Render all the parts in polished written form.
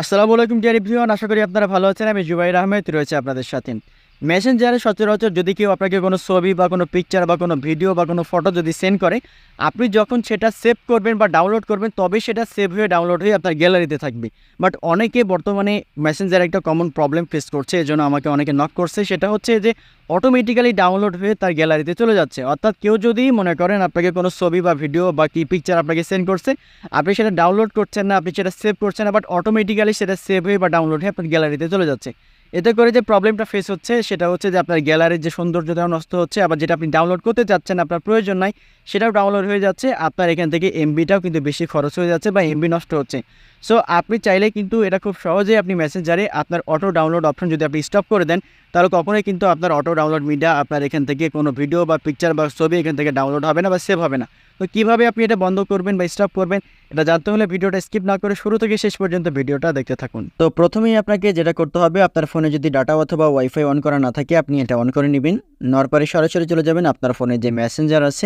আসসালামু আলাইকুম deer everyone, আশা করি আপনারা ভালো আছেন। আমি জুবাইর আহমেদ রয়েছে আপনাদের সাথে। মেসেঞ্জারে সচরাচর যদি কেউ আপনাকে কোনো ছবি বা কোনো পিকচার বা কোনো ভিডিও বা কোনো ফটো যদি সেন্ড করে, আপনি যখন সেটা সেভ করবেন বা ডাউনলোড করবেন তবেই সেটা সেভ হয়ে ডাউনলোড হয়ে আপনার গ্যালারিতে থাকবে। বাট অনেকে বর্তমানে মেসেঞ্জারে একটা কমন প্রবলেম ফেস করছে, এজন্য আমাকে অনেকে নক করছে। সেটা হচ্ছে যে অটোমেটিক্যালি ডাউনলোড হয়ে তার গ্যালারিতে চলে যাচ্ছে। অর্থাৎ কেউ যদি মনে করেন আপনাকে কোনো ছবি বা ভিডিও বা কি পিকচার আপনাকে সেন্ড করছে, আপনি সেটা ডাউনলোড করছেন না, আপনি সেটা সেভ করছেন না, বাট অটোমেটিক্যালি সেটা সেভ হয়ে বা ডাউনলোড হয়ে আপনার গ্যালারিতে চলে যাচ্ছে। এতে করে যে প্রবলেমটা ফেস হচ্ছে সেটা হচ্ছে যে আপনার গ্যালারির যে সৌন্দর্যটাও নষ্ট হচ্ছে, আবার যেটা আপনি ডাউনলোড করতে চাচ্ছেন আপনার প্রয়োজন নাই সেটাও ডাউনলোড হয়ে যাচ্ছে। আপনার এখান থেকে এমবিটাও কিন্তু বেশি খরচ হয়ে যাচ্ছে বা এমবি নষ্ট হচ্ছে। সো আপনি চাইলে কিন্তু এটা খুব সহজেই আপনি মেসেঞ্জারে আপনার অটো ডাউনলোড অপশন যদি আপনি স্টপ করে দেন, তাহলে কখনোই কিন্তু আপনার অটো ডাউনলোড মিডিয়া আপনার এখান থেকে কোনো ভিডিও বা পিকচার বা ছবি এখান থেকে ডাউনলোড হবে না বা সেভ হবে না। তো কীভাবে আপনি এটা বন্ধ করবেন বা স্টপ করবেন, এটা জানতে হলে ভিডিওটা স্কিপ না করে শুরু থেকে শেষ পর্যন্ত ভিডিওটা দেখতে থাকুন। তো প্রথমেই আপনাকে যেটা করতে হবে, আপনার ফোনে যদি ডাটা অথবা ওয়াইফাই অন করা না থাকে আপনি এটা অন করে নেবেন। নেওয়ার পরে সরাসরি চলে যাবেন আপনার ফোনে যে মেসেঞ্জার আছে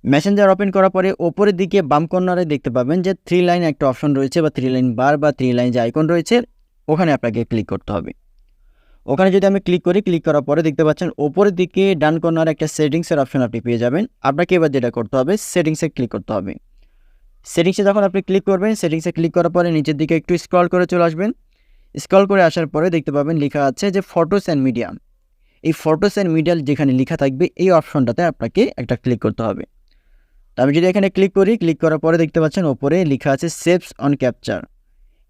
মেসেঞ্জার ওপেন করার পরে ওপরের দিকে বাম কর্নারে দেখতে পাবেন যে 3 লাইন একটা অপশন রয়েছে বা 3 লাইন বার বা 3 লাইন যে আইকন রয়েছে, ওখানে আপনাকে ক্লিক করতে হবে। ওখানে যদি আমি ক্লিক করি, ক্লিক করার পরে দেখতে পাচ্ছেন ওপরের দিকে ডান কর্নারে একটা সেটিংসের অপশন আপনি পেয়ে যাবেন। আপনাকে এবার যেটা করতে হবে, সেটিংসে ক্লিক করতে হবে। সেটিংসে যখন আপনি ক্লিক করবেন, সেটিংসে ক্লিক করার পরে নিচের দিকে একটু স্ক্রল করে চলে আসবেন। স্ক্রল করে আসার পরে দেখতে পাবেন লেখা আছে যে ফটোস অ্যান্ড মিডিয়া। এই ফটোস অ্যান্ড মিডিয়া যেখানে লেখা থাকবে এই অপশনটাতে আপনাকে একটা ক্লিক করতে হবে। তো আমি যদি এখানে ক্লিক করি, ক্লিক করার পরে দেখতে পাচ্ছেন ওপরে লেখা আছে সেভস অন ক্যাপচার।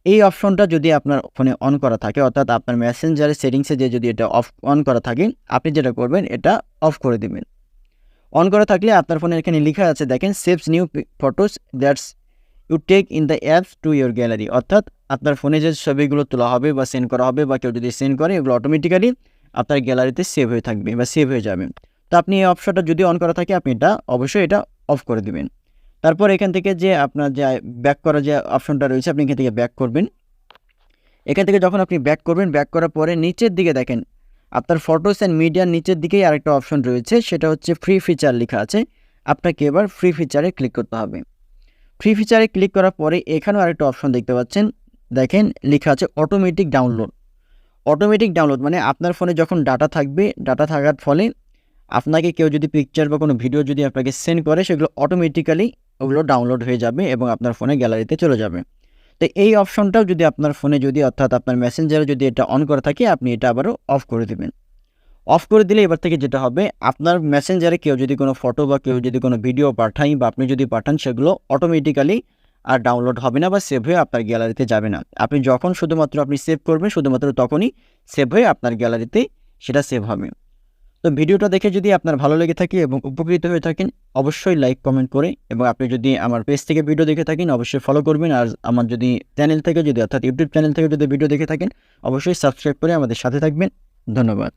এই অপশনটা যদি আপনার ফোনে অন করা থাকে, অর্থাৎ আপনার মেসেঞ্জারের সেটিংসে যে যদি এটা অন করা থাকে, আপনি যেটা করবেন এটা অফ করে দেবেন। অন করা থাকলে আপনার ফোনে এখানে লেখা আছে দেখেন saves new photos that's you take in the apps to your gallery. অর্থাৎ আপনার ফোনে যে ছবিগুলো তোলা হবে বা সেন্ড করা হবে বা কেউ যদি সেন্ড করে, এগুলো অটোমেটিক্যালি আপনার গ্যালারিতে সেভ হয়ে থাকবে বা সেভ হয়ে যাবে। তো আপনি এই অপশনটা যদি অন করা থাকে আপনি এটা অবশ্যই এটা অফ করে দেবেন। তারপর এখান থেকে যে আপনার যে ব্যাক করা যে অপশনটা রয়েছে আপনি এখান থেকে ব্যাক করবেন। এখান থেকে যখন আপনি ব্যাক করবেন, ব্যাক করার পরে নিচের দিকে দেখেন আপনার ফটোস অ্যান্ড মিডিয়ার নিচের দিকেই আরেকটা অপশন রয়েছে, সেটা হচ্ছে ফ্রি ফিচার লেখা আছে। আপনাকে এবার ফ্রি ফিচারে ক্লিক করতে হবে। ফ্রি ফিচারে ক্লিক করার পরে এখানেও আরেকটা অপশন দেখতে পাচ্ছেন, দেখেন লেখা আছে অটোমেটিক ডাউনলোড। অটোমেটিক ডাউনলোড মানে আপনার ফোনে যখন ডাটা থাকবে, ডাটা থাকার ফলে আপনাকে কেউ যদি পিকচার বা কোনো ভিডিও যদি আপনাকে সেন্ড করে, সেগুলো অটোমেটিক্যালি ওগুলো ডাউনলোড হয়ে যাবে এবং আপনার ফোনে গ্যালারিতে চলে যাবে। তো এই অপশনটাও যদি আপনার ফোনে যদি, অর্থাৎ আপনার মেসেঞ্জারে যদি এটা অন করা থাকে, আপনি এটা আবারও অফ করে দেবেন। অফ করে দিলে এবার থেকে যেটা হবে, আপনার মেসেঞ্জারে কেউ যদি কোনো ফটো বা কেউ যদি কোনো ভিডিও পাঠায় বা আপনি যদি পাঠান, সেগুলো অটোমেটিক্যালি আর ডাউনলোড হবে না বা সেভ হয়ে আপনার গ্যালারিতে যাবে না। আপনি যখন শুধুমাত্র আপনি সেভ করবেন, শুধুমাত্র তখনই সেভ হয়ে আপনার গ্যালারিতে সেটা সেভ হবে। তো ভিডিওটা দেখে যদি আপনার ভালো লেগে থাকে এবং উপকৃত হয়ে থাকেন, অবশ্যই লাইক কমেন্ট করে, এবং আপনি যদি আমার পেজ থেকে ভিডিও দেখে থাকেন অবশ্যই ফলো করবেন। আর আমার যদি চ্যানেল থেকে যদি, অর্থাৎ ইউটিউব চ্যানেল থেকে যদি ভিডিও দেখে থাকেন, অবশ্যই সাবস্ক্রাইব করে আমাদের সাথে থাকবেন। ধন্যবাদ।